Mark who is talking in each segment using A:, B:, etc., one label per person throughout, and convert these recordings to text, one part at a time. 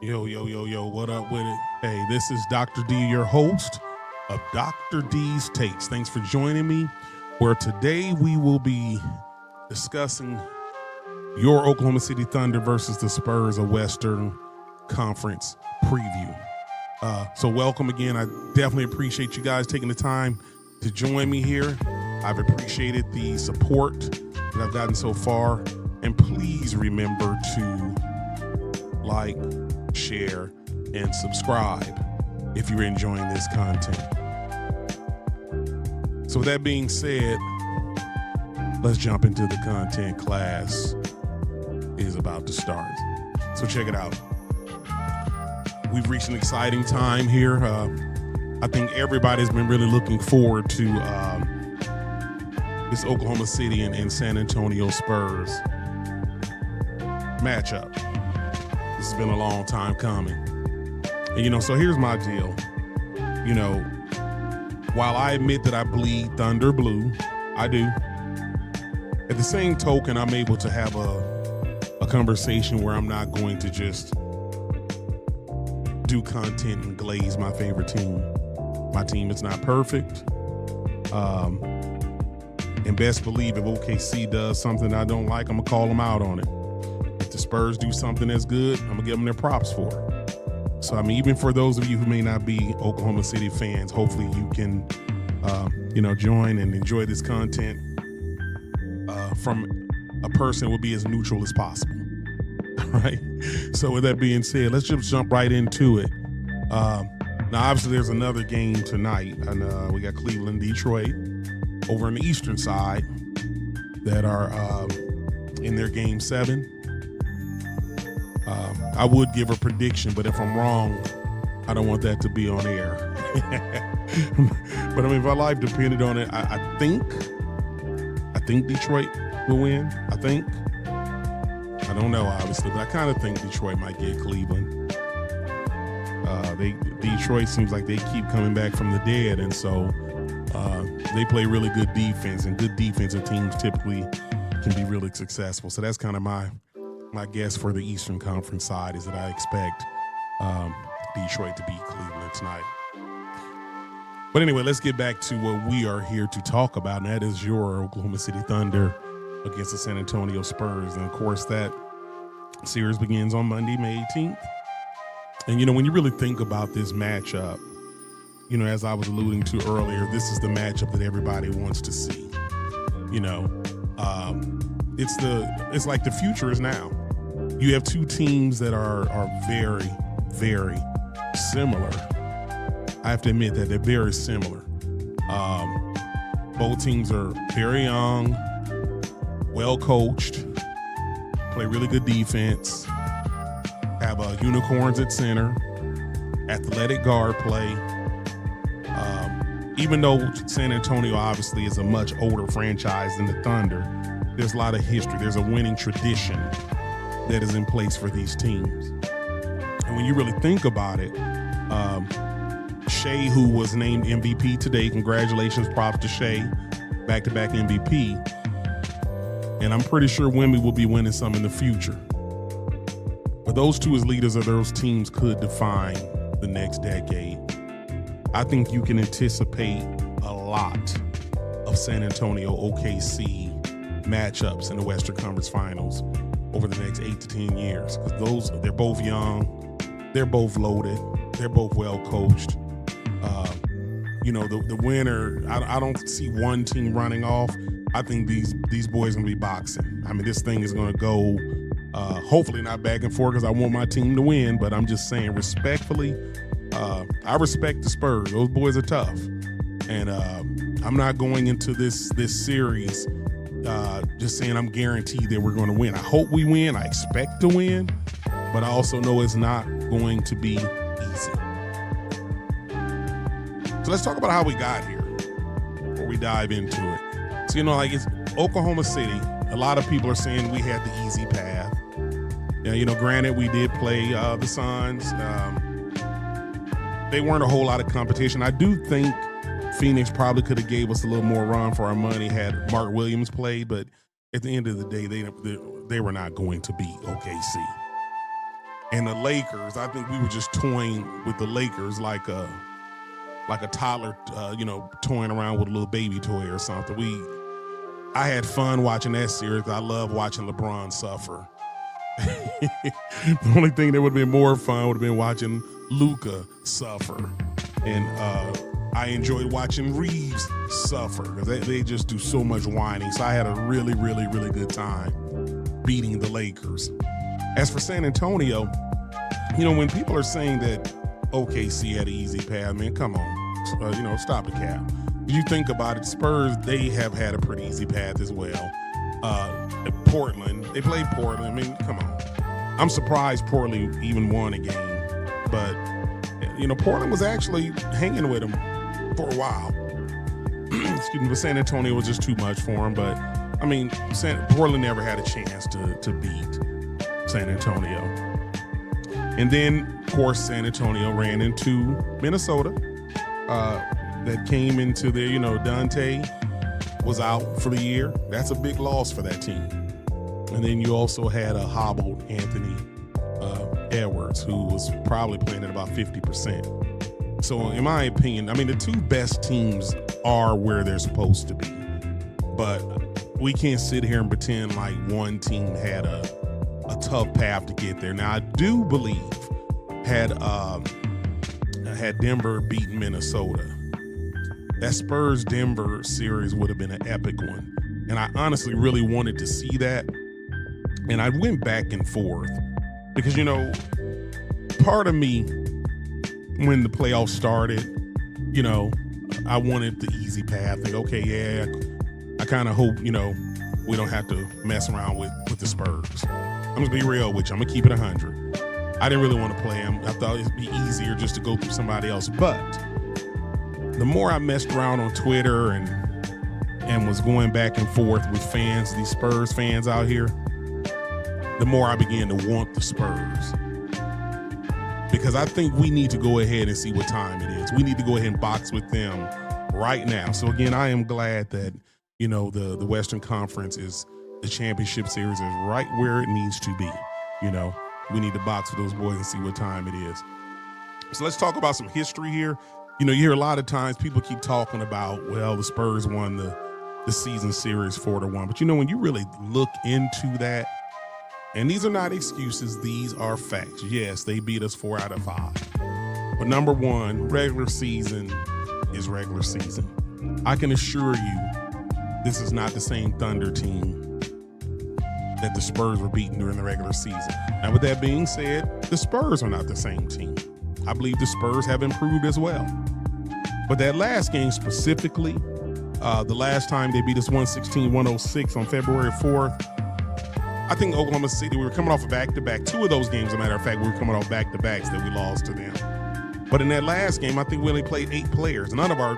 A: Yo, yo, yo, yo, what up with it? Hey, this is Dr. D, your host of Dr. D's Takes. Thanks for joining me, where today we will be discussing your Oklahoma City Thunder versus the Spurs, a Western Conference preview. So welcome again. I definitely appreciate you guys taking the time to join me here. I've appreciated the support that I've gotten so far. And please remember to like, share, and subscribe if you're enjoying this content. So with that being said, let's jump into the content. Class is about to start. So check it out. We've reached an exciting time here. I think everybody's been really looking forward to this Oklahoma City and San Antonio Spurs matchup. This has been a long time coming. And, so here's my deal. While I admit that I bleed Thunder blue, I do. At the same token, I'm able to have a conversation where I'm not going to just do content and glaze my favorite team. My team is not perfect. And best believe if OKC does something I don't like, I'm going to call them out on it. If the Spurs do something that's good, I'm going to give them their props for it. So, even for those of you who may not be Oklahoma City fans, hopefully you can, join and enjoy this content from a person who will be as neutral as possible. Right? So with that being said, let's just jump right into it. Now, obviously, there's another game tonight, and we got Cleveland, Detroit over on the eastern side that are in their game 7. I would give a prediction, but if I'm wrong, I don't want that to be on air. But if my life depended on it, I think Detroit will win. I don't know, obviously, but I kind of think Detroit might get Cleveland. Detroit seems like they keep coming back from the dead, and so they play really good defense, and good defensive teams typically can be really successful. So that's kind of my guess for the Eastern Conference side, is that I expect Detroit to beat Cleveland tonight. But anyway, let's get back to what we are here to talk about, and that is your Oklahoma City Thunder against the San Antonio Spurs. And of course, that series begins on Monday, May 18th. And when you really think about this matchup, as I was alluding to earlier, this is the matchup that everybody wants to see. It's like the future is now. You have two teams that are very, very similar. I have to admit that they're very similar. Both teams are very young, well coached, play really good defense, have unicorns at center, athletic guard play. Even though San Antonio obviously is a much older franchise than the Thunder, there's a lot of history. There's a winning tradition that is in place for these teams. And when you really think about it, Shea, who was named MVP today, congratulations, props to Shea, back-to-back MVP. And I'm pretty sure Wemby will be winning some in the future. But those two as leaders of those teams could define the next decade. I think you can anticipate a lot of San Antonio OKC matchups in the Western Conference Finals over the next 8 to 10 years. Because they're both young, they're both loaded, they're both well coached. The winner, I don't see one team running off. I think these boys are gonna be boxing. This thing is gonna go hopefully not back and forth, because I want my team to win, but I'm just saying respectfully, I respect the Spurs. Those boys are tough. And I'm not going into this series just saying I'm guaranteed that we're going to win. I hope we win. I expect to win. But I also know it's not going to be easy. So let's talk about how we got here before we dive into it. So, it's Oklahoma City. A lot of people are saying we had the easy path. Granted, we did play the Suns. They weren't a whole lot of competition. I do think Phoenix probably could have gave us a little more run for our money had Mark Williams played, but at the end of the day, they were not going to beat OKC. And the Lakers, I think we were just toying with the Lakers like a toddler, toying around with a little baby toy or something. I had fun watching that series. I love watching LeBron suffer. The only thing that would have been more fun would have been watching Luka suffer. And I enjoyed watching Reeves suffer because they just do so much whining. So I had a really, really, really good time beating the Lakers. As for San Antonio, when people are saying that OKC had an easy path, man, come on, stop the cap. If you think about it, Spurs, they have had a pretty easy path as well. Portland, they played Portland. I mean, come on. I'm surprised Portland even won a game, but Portland was actually hanging with them for a while. Excuse me, but San Antonio was just too much for them. But I mean, Portland never had a chance to beat San Antonio. And then, of course, San Antonio ran into Minnesota. That came into there, Dante was out for the year. That's a big loss for that team. And then you also had a hobbled Anthony Edwards, who was probably playing at about 50%. So in my opinion, I mean, the two best teams are where they're supposed to be. But we can't sit here and pretend like one team had a tough path to get there. Now, I do believe had Denver beaten Minnesota, that Spurs-Denver series would have been an epic one. And I honestly really wanted to see that. And I went back and forth because, part of me, when the playoffs started, I wanted the easy path. Like, okay, yeah, I kind of hope, we don't have to mess around with the Spurs. I'm going to be real with you. I'm going to keep it 100. I didn't really want to play them. I thought it'd be easier just to go through somebody else. But the more I messed around on Twitter and was going back and forth with fans, these Spurs fans out here, the more I began to want the Spurs. Because I think we need to go ahead and see what time it is. We need to go ahead and box with them right now. So again, I am glad that, the Western Conference the championship series is right where it needs to be. We need to box with those boys and see what time it is. So let's talk about some history here. You hear a lot of times people keep talking about, well, the Spurs won the season series 4-1. But when you really look into that, and these are not excuses, these are facts. Yes, they beat us 4 out of 5. But number one, regular season is regular season. I can assure you this is not the same Thunder team that the Spurs were beating during the regular season. Now, with that being said, the Spurs are not the same team. I believe the Spurs have improved as well. But that last game specifically, the last time they beat us 116-106 on February 4th, I think Oklahoma City, we were coming off a back-to-back. 2 of those games, as a matter of fact, we were coming off back-to-backs that we lost to them. But in that last game, I think we only played 8 players. None of our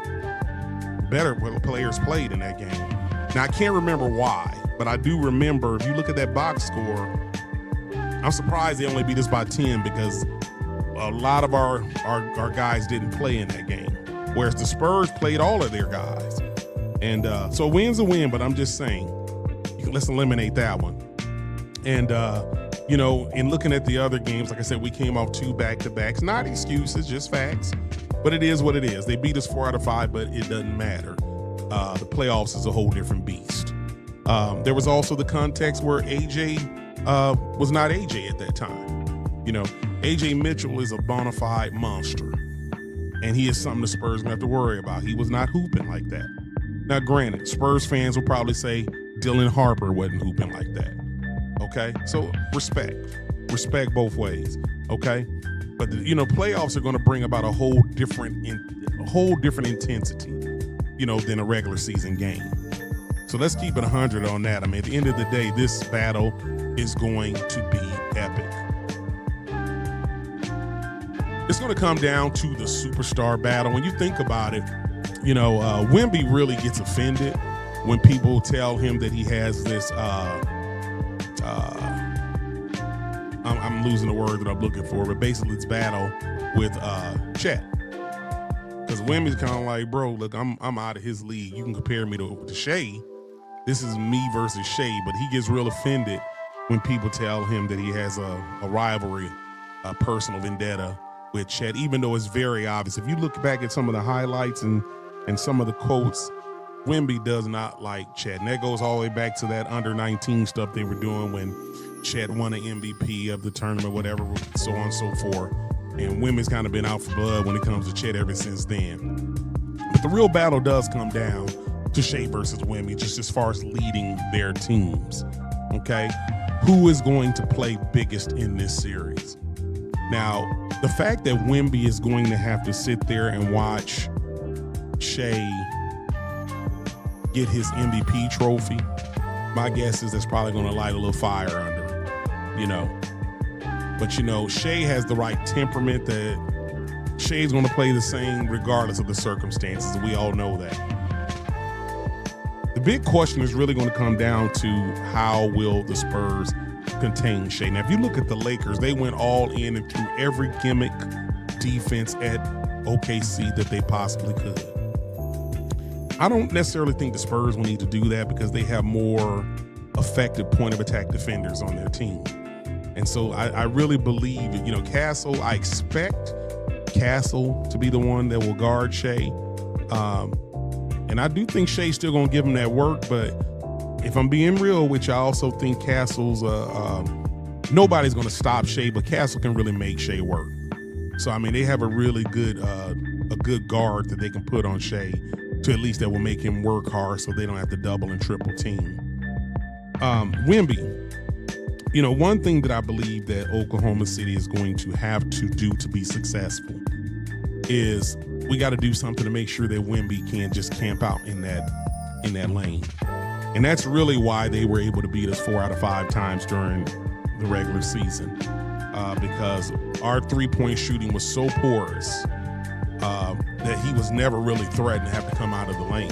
A: better players played in that game. Now, I can't remember why, but I do remember, if you look at that box score, I'm surprised they only beat us by 10 because a lot of our guys didn't play in that game, whereas the Spurs played all of their guys. And so a win's a win, but I'm just saying, let's eliminate that one. And, in looking at the other games, like I said, we came off 2 back-to-backs. Not excuses, just facts. But it is what it is. They beat us 4 out of 5, but it doesn't matter. The playoffs is a whole different beast. There was also the context where AJ was not AJ at that time. AJ Mitchell is a bona fide monster. And he is something the Spurs are going to have to worry about. He was not hooping like that. Now, granted, Spurs fans will probably say Dylan Harper wasn't hooping like that. Okay, so respect both ways. Okay, but playoffs are going to bring about a whole different intensity, than a regular season game. So let's keep it 100 on that. I mean, at the end of the day, this battle is going to be epic. It's going to come down to the superstar battle. When you think about it, Wemby really gets offended when people tell him that he has this. I'm losing the word that I'm looking for, but basically it's battle with Chet. Because Wemby's kind of like, bro, look, I'm out of his league. You can compare me to Shea. This is me versus Shea, but he gets real offended when people tell him that he has a rivalry personal vendetta with Chet, even though it's very obvious. If you look back at some of the highlights and some of the quotes, Wemby does not like Chet. And that goes all the way back to that under 19 stuff they were doing when Chet won an MVP of the tournament, whatever, so on and so forth. And Wemby's kind of been out for blood when it comes to Chet ever since then. But the real battle does come down to Shea versus Wemby, just as far as leading their teams. Okay? Who is going to play biggest in this series? Now, the fact that Wemby is going to have to sit there and watch Shea get his MVP trophy, my guess is that's probably going to light a little fire under him, you know. But, you know, Shea has the right temperament that Shea's going to play the same regardless of the circumstances. We all know that. The big question is really going to come down to how will the Spurs contain Shea. Now, if you look at the Lakers, they went all in and threw every gimmick defense at OKC that they possibly could. I don't necessarily think the Spurs will need to do that because they have more effective point of attack defenders on their team. And so I really believe, you know, Castle, I expect Castle to be the one that will guard Shea. And I do think Shea's still going to give him that work, but if I'm being real, which I also think Castle's, nobody's going to stop Shea, but Castle can really make Shea work. So, I mean, they have a really good, a good guard that they can put on Shea to at least that will make him work hard so they don't have to double and triple team. Wemby, you know, one thing that I believe that Oklahoma City is going to have to do to be successful is we got to do something to make sure that Wemby can't just camp out in that lane. And that's really why they were able to beat us 4 out of 5 times during the regular season, because our three-point shooting was so porous that he was never really threatened to have to come out of the lane.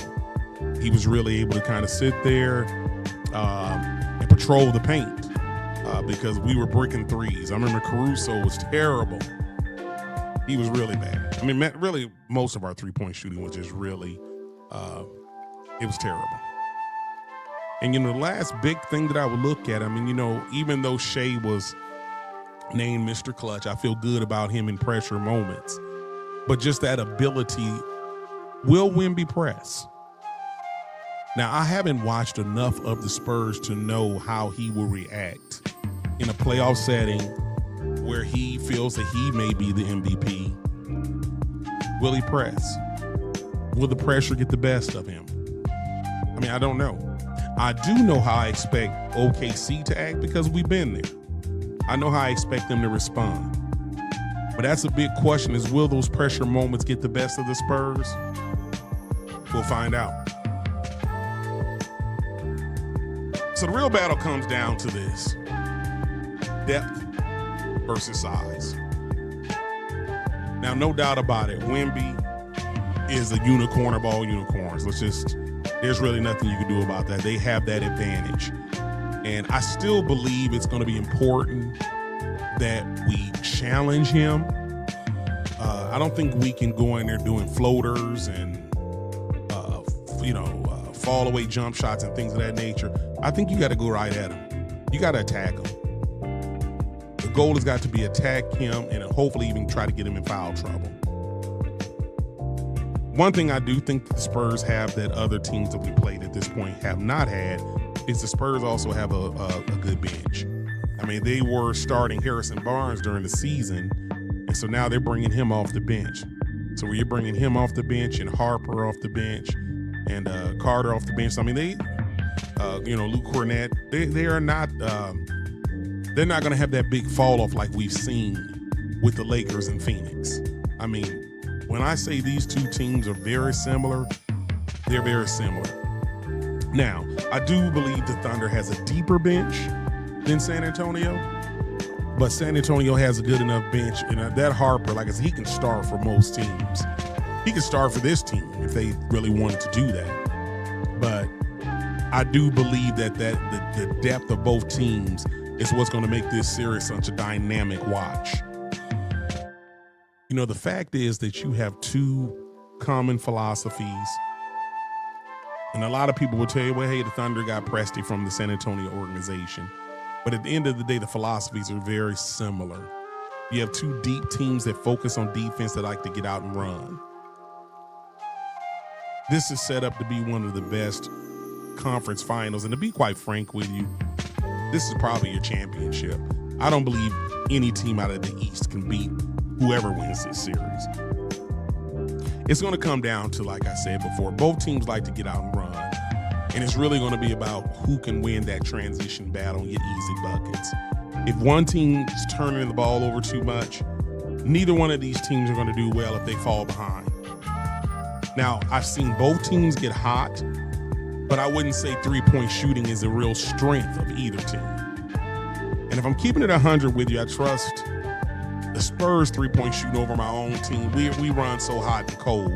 A: He was really able to kind of sit there and patrol the paint because we were bricking threes. I remember Caruso was terrible. He was really bad. I mean, really, most of our three-point shooting was just really, it was terrible. And, you know, the last big thing that I would look at, I mean, you know, even though Shea was named Mr. Clutch, I feel good about him in pressure moments. But just that ability, will Wemby press? Now, I haven't watched enough of the Spurs to know how he will react in a playoff setting where he feels that he may be the MVP. Will he press? Will the pressure get the best of him? I mean, I don't know. I do know how I expect OKC to act because we've been there. I know how I expect them to respond. But that's a big question is, will those pressure moments get the best of the Spurs? We'll find out. So the real battle comes down to this: depth versus size. Now, no doubt about it, Wemby is a unicorn of all unicorns. There's really nothing you can do about that. They have that advantage. And I still believe it's going to be important that we challenge him. I don't think we can go in there doing floaters and, fall away jump shots and things of that nature. I think you got to go right at him. You got to attack him. The goal has got to be attack him and hopefully even try to get him in foul trouble. One thing I do think the Spurs have that other teams that we played at this point have not had is the Spurs also have a good bench. I mean, they were starting Harrison Barnes during the season, and so now they're bringing him off the bench. So when you're bringing him off the bench and Harper off the bench and Carter off the bench, I mean, they, Luke Cornett, they are not, they're not going to have that big fall off like we've seen with the Lakers and Phoenix. I mean, when I say these two teams are very similar, they're very similar. Now, I do believe the Thunder has a deeper bench than San Antonio, but San Antonio has a good enough bench. And that Harper, like I said, he can start for most teams. He can start for this team if they really wanted to do that. But I do believe that the depth of both teams is what's going to make this series such a dynamic watch. You know, the fact is that you have two common philosophies. And a lot of people will tell you, well, hey, the Thunder got Presti from the San Antonio organization. But at the end of the day, the philosophies are very similar. You have two deep teams that focus on defense that like to get out and run. This is set up to be one of the best conference finals. And to be quite frank with you, this is probably your championship. I don't believe any team out of the East can beat whoever wins this series. It's going to come down to, like I said before, both teams like to get out and run. And it's really going to be about who can win that transition battle and get easy buckets. If one team is turning the ball over too much, neither one of these teams are going to do well if they fall behind. Now, I've seen both teams get hot, but I wouldn't say three-point shooting is a real strength of either team. And if I'm keeping it 100 with you, I trust the Spurs three-point shooting over my own team. We run so hot and cold.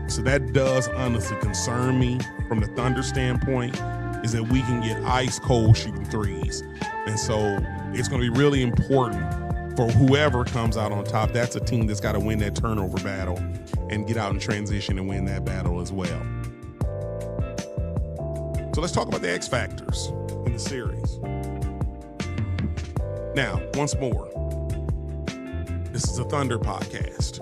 A: So that does honestly concern me from the Thunder standpoint, is that we can get ice cold shooting threes. And so it's going to be really important for whoever comes out on top. That's a team that's got to win that turnover battle and get out in transition and win that battle as well. So let's talk about the X factors in the series. Now, once more, this is a Thunder podcast,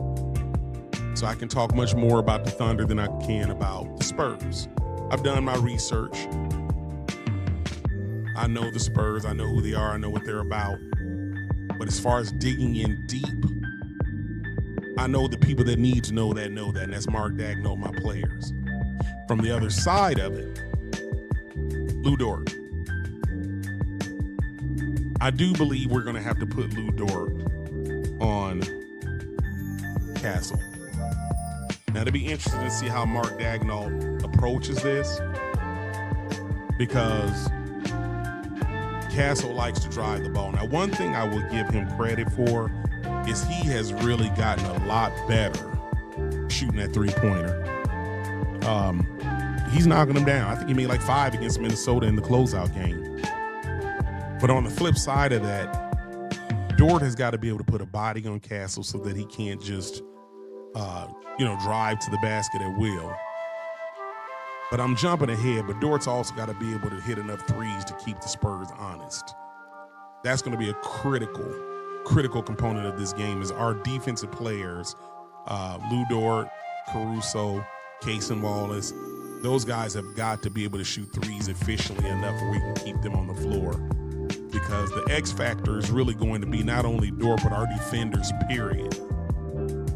A: so I can talk much more about the Thunder than I can about the Spurs. I've done my research. I know the Spurs. I know who they are. I know what they're about. But as far as digging in deep, I know the people that need to know that, and that's Mark Daigneault, my players. From the other side of it, Lou Dort. I do believe we're going to have to put Lou Dort on Castle. Now, it'll be interesting to see how Mark Daigneault approaches this, because Castle likes to drive the ball. Now, one thing I will give him credit for is he has really gotten a lot better shooting that three-pointer. He's knocking them down. I think he made like 5 against Minnesota in the closeout game. But on the flip side of that, Dort has got to be able to put a body on Castle so that he can't just, drive to the basket at will. But I'm jumping ahead, but Dort's also got to be able to hit enough threes to keep the Spurs honest. That's going to be a critical component of this game, is our defensive players, Lou Dort, Caruso, Cason Wallace. Those guys have got to be able to shoot threes efficiently enough where we can keep them on the floor, because the X factor is really going to be not only Dort, but our defenders, period.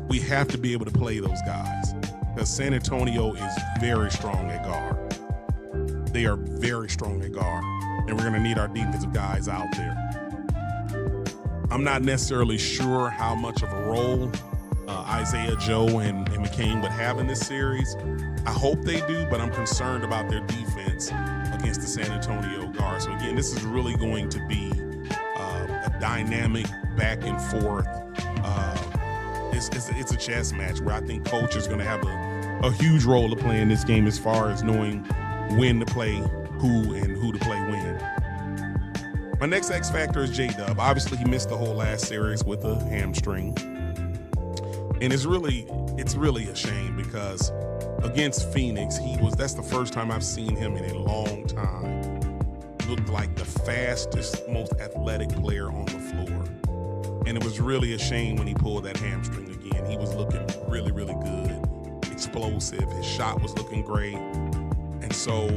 A: We have to be able to play those guys, because San Antonio is very strong at guard. They are very strong at guard, and we're going to need our defensive guys out there. I'm not necessarily sure how much of a role Isaiah Joe and McCain would have in this series. I hope they do, but I'm concerned about their defense against the San Antonio guard. So again, this is really going to be a dynamic back and forth. It's a chess match where I think coach is going to have a huge role to play in this game, as far as knowing when to play who and who to play when. My next X factor is J-Dub. Obviously, he missed the whole last series with a hamstring. And it's really a shame, because against Phoenix, that's the first time I've seen him in a long time. Looked like the fastest, most athletic player on the floor. And it was really a shame when he pulled that hamstring again. He was looking really, really good, explosive. His shot was looking great. And so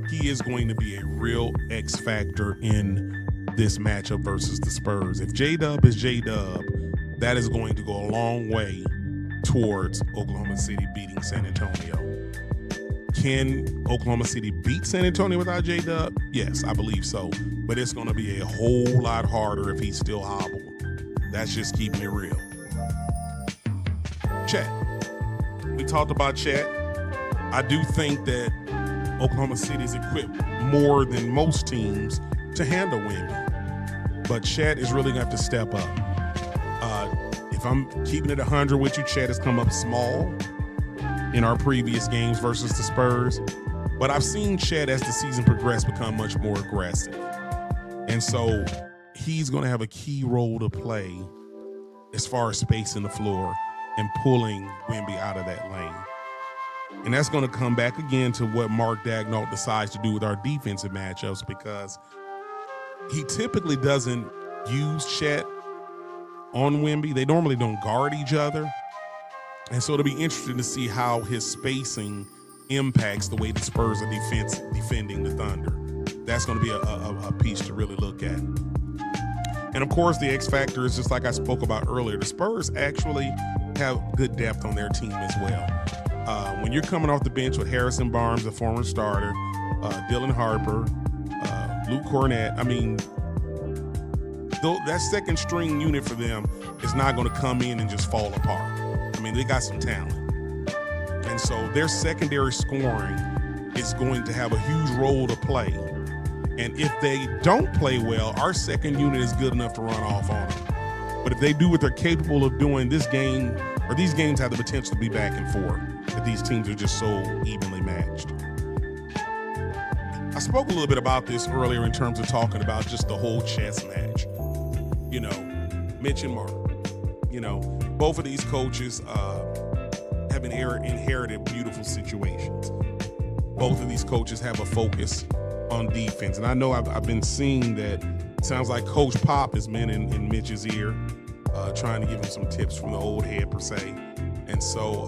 A: he is going to be a real X factor in this matchup versus the Spurs. If J-Dub is J-Dub, that is going to go a long way towards Oklahoma City beating San Antonio. Can Oklahoma City beat San Antonio without J-Dub? Yes, I believe so. But it's going to be a whole lot harder if he's still hobbled. That's just keeping it real. Chet. We talked about Chet. I do think that Oklahoma City is equipped more than most teams to handle Wemby. But Chet is really going to have to step up. If I'm keeping it 100 with you, Chet has come up small in our previous games versus the Spurs. But I've seen Chet, as the season progressed, become much more aggressive. And so he's going to have a key role to play as far as spacing the floor and pulling Wemby out of that lane. And that's going to come back again to what Mark Daigneault decides to do with our defensive matchups, because he typically doesn't use Chet on Wemby. They normally don't guard each other. And so it'll be interesting to see how his spacing impacts the way the Spurs are defending the Thunder. That's going to be a piece to really look at. And, of course, the X factor is just like I spoke about earlier. The Spurs actually have good depth on their team as well. When you're coming off the bench with Harrison Barnes, a former starter, Dylan Harper, Luke Cornett, I mean, that second string unit for them is not going to come in and just fall apart. I mean, they got some talent. And so their secondary scoring is going to have a huge role to play. And if they don't play well, our second unit is good enough to run off on them. But if they do what they're capable of doing, this game, or these games have the potential to be back and forth, that these teams are just so evenly matched. I spoke a little bit about this earlier in terms of talking about just the whole chess match. You know, Mitch and Mark. You know, both of these coaches have inherited beautiful situations. Both of these coaches have a focus on defense. And I know I've been seeing that it sounds like Coach Pop has been in Mitch's ear, trying to give him some tips from the old head per se. And so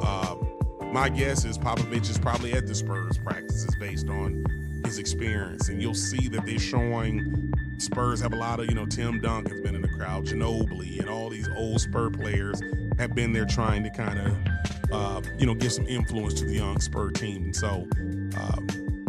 A: my guess is Popovich is probably at the Spurs practices based on his experience. And you'll see that they're showing Spurs have a lot of, Tim Duncan's been in the crowd, Ginobili, and all these old Spur players have been there trying to kind of, give some influence to the young Spur team. And so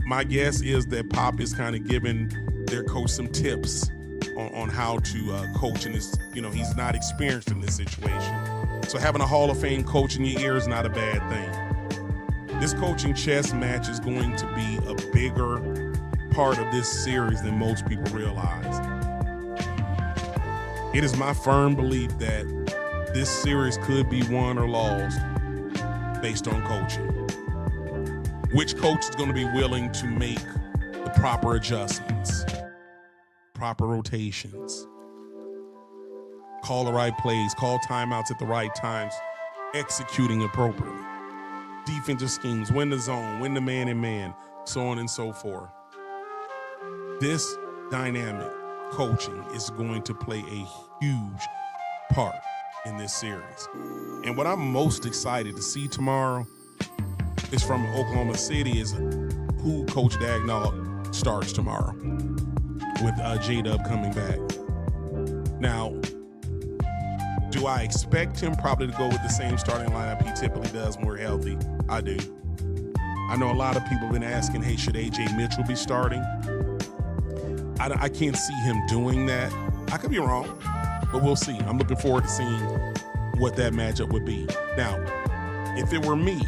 A: my guess is that Pop is kind of giving their coach some tips on how to coach in this. He's not experienced in this situation. So having a Hall of Fame coach in your ear is not a bad thing. This coaching chess match is going to be a bigger part of this series than most people realize. It is my firm belief that this series could be won or lost based on coaching. Which coach is going to be willing to make the proper adjustments, proper rotations, call the right plays, call timeouts at the right times, executing appropriately, defensive schemes, win the zone, win the man-in-man, so on and so forth. This dynamic coaching is going to play a huge part in this series. And what I'm most excited to see tomorrow is from Oklahoma City is who Coach Dagnall starts tomorrow with J-Dub coming back. Now, do I expect him probably to go with the same starting lineup he typically does when we're healthy? I do. I know a lot of people have been asking, hey, should A.J. Mitchell be starting? I can't see him doing that. I could be wrong, but we'll see. I'm looking forward to seeing what that matchup would be. Now, if it were me,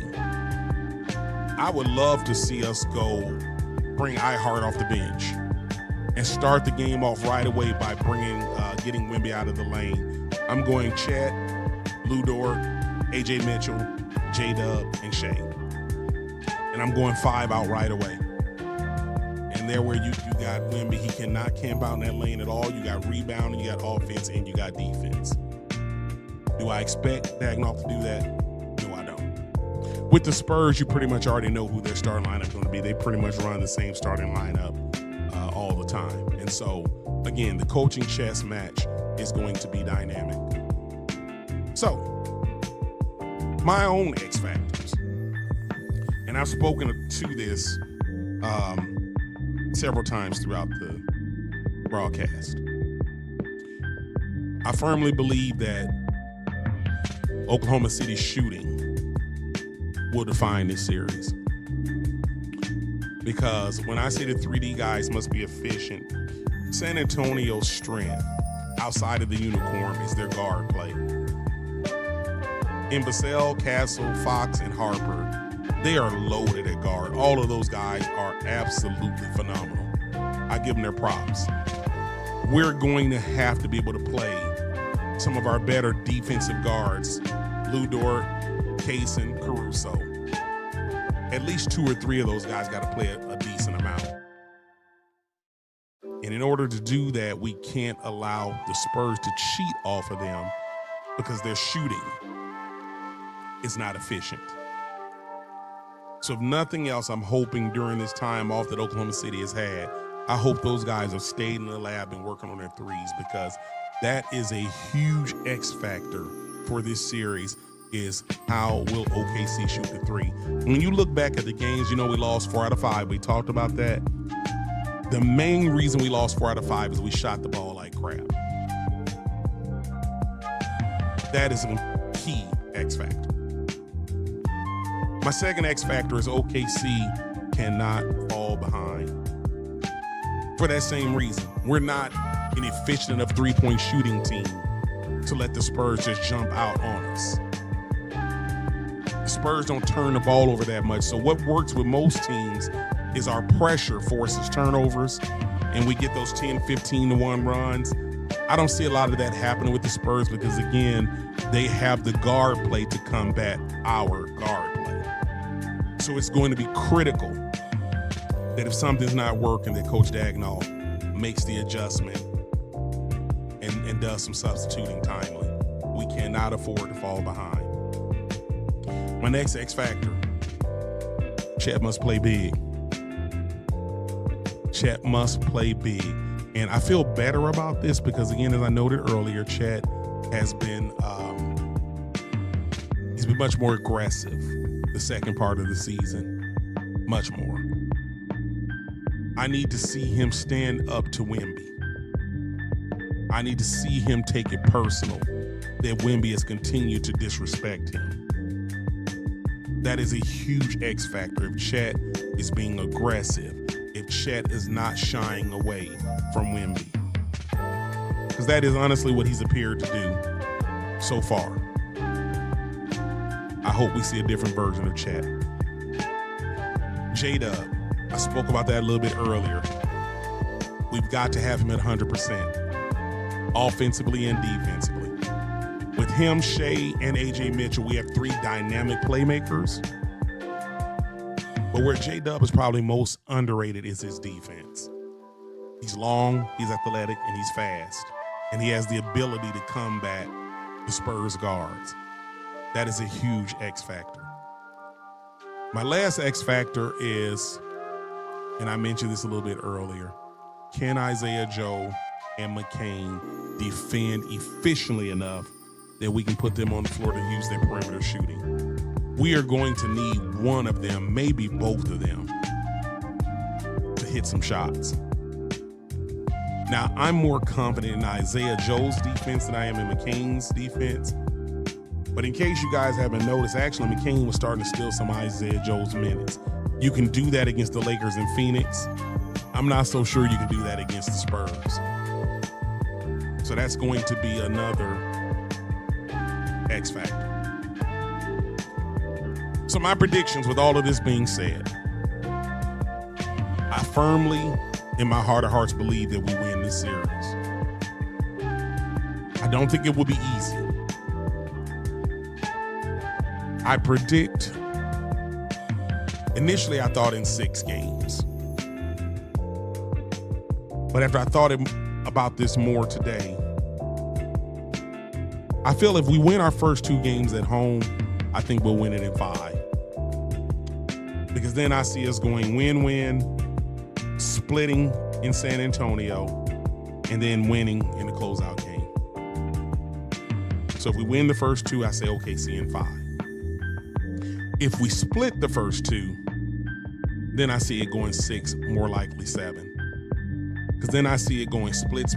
A: I would love to see us bring Ihart off the bench and start the game off right away by getting Wemby out of the lane. I'm going Chet, Lou Dort, A.J. Mitchell, J-Dub, and Shea. And I'm going 5 out right away. And there where you got Wemby, he cannot camp out in that lane at all. You got rebounding, you got offense, and you got defense. Do I expect Dagnall to do that? No, I don't. With the Spurs, you pretty much already know who their starting lineup is going to be. They pretty much run the same starting lineup all the time. And so, again, the coaching chess match is going to be dynamic. So, my own X factors, and I've spoken to this several times throughout the broadcast. I firmly believe that Oklahoma City's shooting will define this series. Because when I say the 3D guys must be efficient, San Antonio's strength outside of the unicorn is their guard play. In Vassell, Castle, Fox, and Harper, they are loaded at guard. All of those guys are absolutely phenomenal. I give them their props. We're going to have to be able to play some of our better defensive guards, Lou Dort, Kaysen, Caruso. At least 2 or 3 of those guys got to play a decent amount. And in order to do that, we can't allow the Spurs to cheat off of them because their shooting is not efficient. So if nothing else, I'm hoping during this time off that Oklahoma City has had, I hope those guys have stayed in the lab and working on their threes, because That is a huge X factor for this series, is how will OKC shoot the three. When you look back at the games, we lost 4 out of 5. We talked about that. The main reason we lost 4 out of 5 is we shot the ball like crap. That is a key X factor. My second X factor is OKC cannot fall behind. For that same reason, we're not an efficient enough three-point shooting team to let the Spurs just jump out on us. The Spurs don't turn the ball over that much. So what works with most teams is our pressure forces turnovers, and we get those 10, 15-1 runs. I don't see a lot of that happening with the Spurs because, again, they have the guard play to combat our guard play. So it's going to be critical that if something's not working, that Coach Dagnall makes the adjustment and does some substituting timely. We cannot afford to fall behind. My next X factor, Chet must play big. Chet must play big. And I feel better about this because, again, as I noted earlier, Chet has been he's been much more aggressive the second part of the season, much more. I need to see him stand up to Wemby. I need to see him take it personal that Wemby has continued to disrespect him. That is a huge X factor. If Chet is being aggressive, if Chet is not shying away from Wemby, because that is honestly what he's appeared to do so far. I hope we see a different version of Chet. J-Dub, I spoke about that a little bit earlier. We've got to have him at 100%, offensively and defensively. With him, Shea, and A.J. Mitchell, we have 3 dynamic playmakers. But where J-Dub is probably most underrated is his defense. He's long, he's athletic, and he's fast. And he has the ability to combat the Spurs guards. That is a huge X factor. My last X factor is, and I mentioned this a little bit earlier, can Isaiah Joe and McCain defend efficiently enough that we can put them on the floor to use their perimeter shooting? We are going to need one of them, maybe both of them, to hit some shots. Now, I'm more confident in Isaiah Joe's defense than I am in McCain's defense. But in case you guys haven't noticed, actually McCain was starting to steal some Isaiah Joe's minutes. You can do that against the Lakers in Phoenix. I'm not so sure you can do that against the Spurs. So that's going to be another X factor. So my predictions, with all of this being said, I firmly, in my heart of hearts, believe that we win this series. I don't think it will be easy. I predict, initially I thought in 6 games. But after I thought about this more today, I feel if we win our first 2 games at home, I think we'll win it in 5. Because then I see us going win-win, splitting in San Antonio, and then winning in the closeout game. So if we win the first 2, I say OKC in 5. If we split the first 2, then I see it going 6, more likely 7. Because then I see it going split,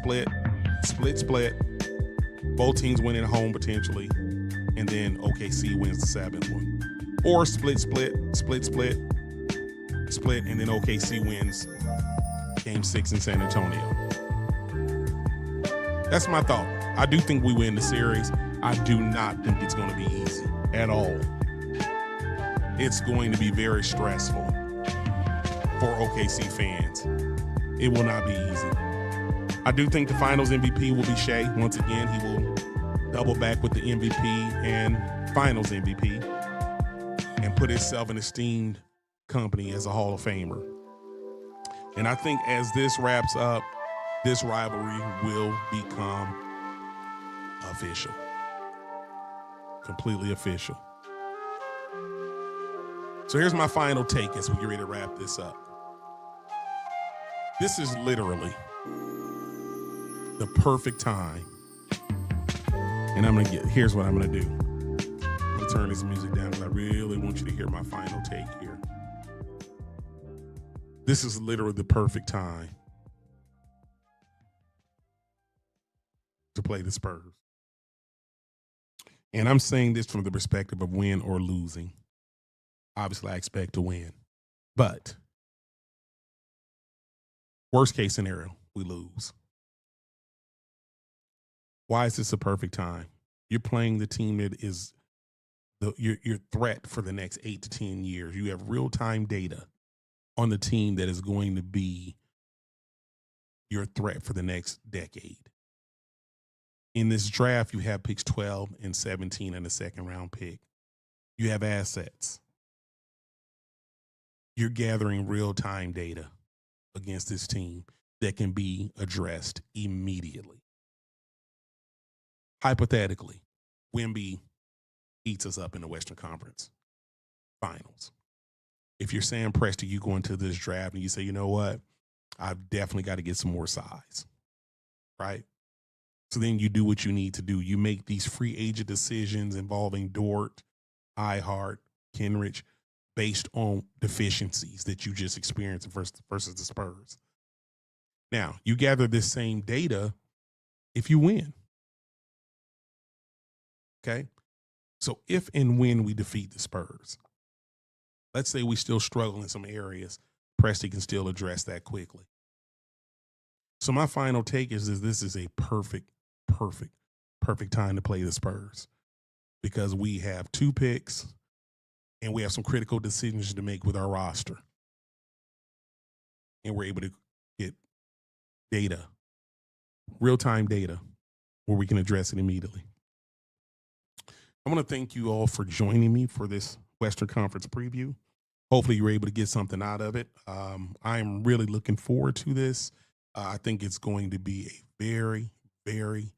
A: both teams winning at home potentially, and then OKC wins the 7th one. Or split, and then OKC wins game 6 in San Antonio. That's my thought. I do think we win the series. I do not think it's going to be easy at all. It's going to be very stressful for OKC fans. It will not be easy. I do think the finals MVP will be Shea. Once again, he will double back with the MVP and finals MVP and put himself in esteemed company as a Hall of Famer. And I think as this wraps up, this rivalry will become official. Completely official. So here's my final take as we get ready to wrap this up. This is literally the perfect time And here's what I'm going to do. I'm going to turn this music down because I really want you to hear my final take here. This is literally the perfect time to play the Spurs. And I'm saying this from the perspective of win or losing. Obviously, I expect to win. But worst case scenario, we lose. Why is this a perfect time? You're playing the team that is your threat for the next 8 to 10 years. You have real-time data on the team that is going to be your threat for the next decade. In this draft, you have picks 12 and 17 and a second-round pick. You have assets. You're gathering real-time data against this team that can be addressed immediately. Hypothetically, Wemby eats us up in the Western Conference Finals. If you're Sam Presti, you go into this draft and you say, you know what? I've definitely got to get some more size, right? So then you do what you need to do. You make these free agent decisions involving Dort, Ihart, Kenrich, based on deficiencies that you just experienced versus the Spurs. Now, you gather this same data if you win. Okay? So if and when we defeat the Spurs, let's say we still struggle in some areas, Presti can still address that quickly. So my final take is this is a perfect time to play the Spurs because we have 2 picks and we have some critical decisions to make with our roster. And we're able to get data, real-time data, where we can address it immediately. I want to thank you all for joining me for this Western Conference preview. Hopefully you were able to get something out of it. I am really looking forward to this. I think it's going to be a very, very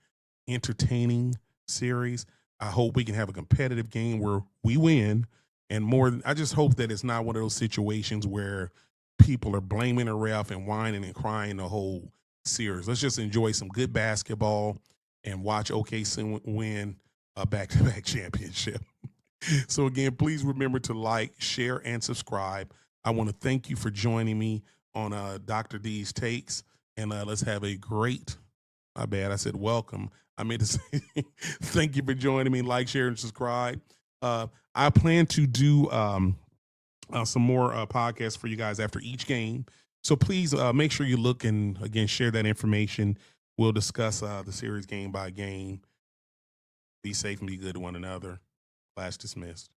A: entertaining series. I hope we can have a competitive game where we win. And more, I just hope that it's not one of those situations where people are blaming a ref and whining and crying the whole series. Let's just enjoy some good basketball and watch OKC win a back-to-back championship. So again, please remember to like, share, and subscribe. I want to thank you for joining me on Dr. D's Takes. And let's have a great, my bad, I said welcome. I meant to say thank you for joining me. Like, share, and subscribe. I plan to do some more podcasts for you guys after each game. So please make sure you look and, again, share that information. We'll discuss the series game by game. Be safe and be good to one another. Class dismissed.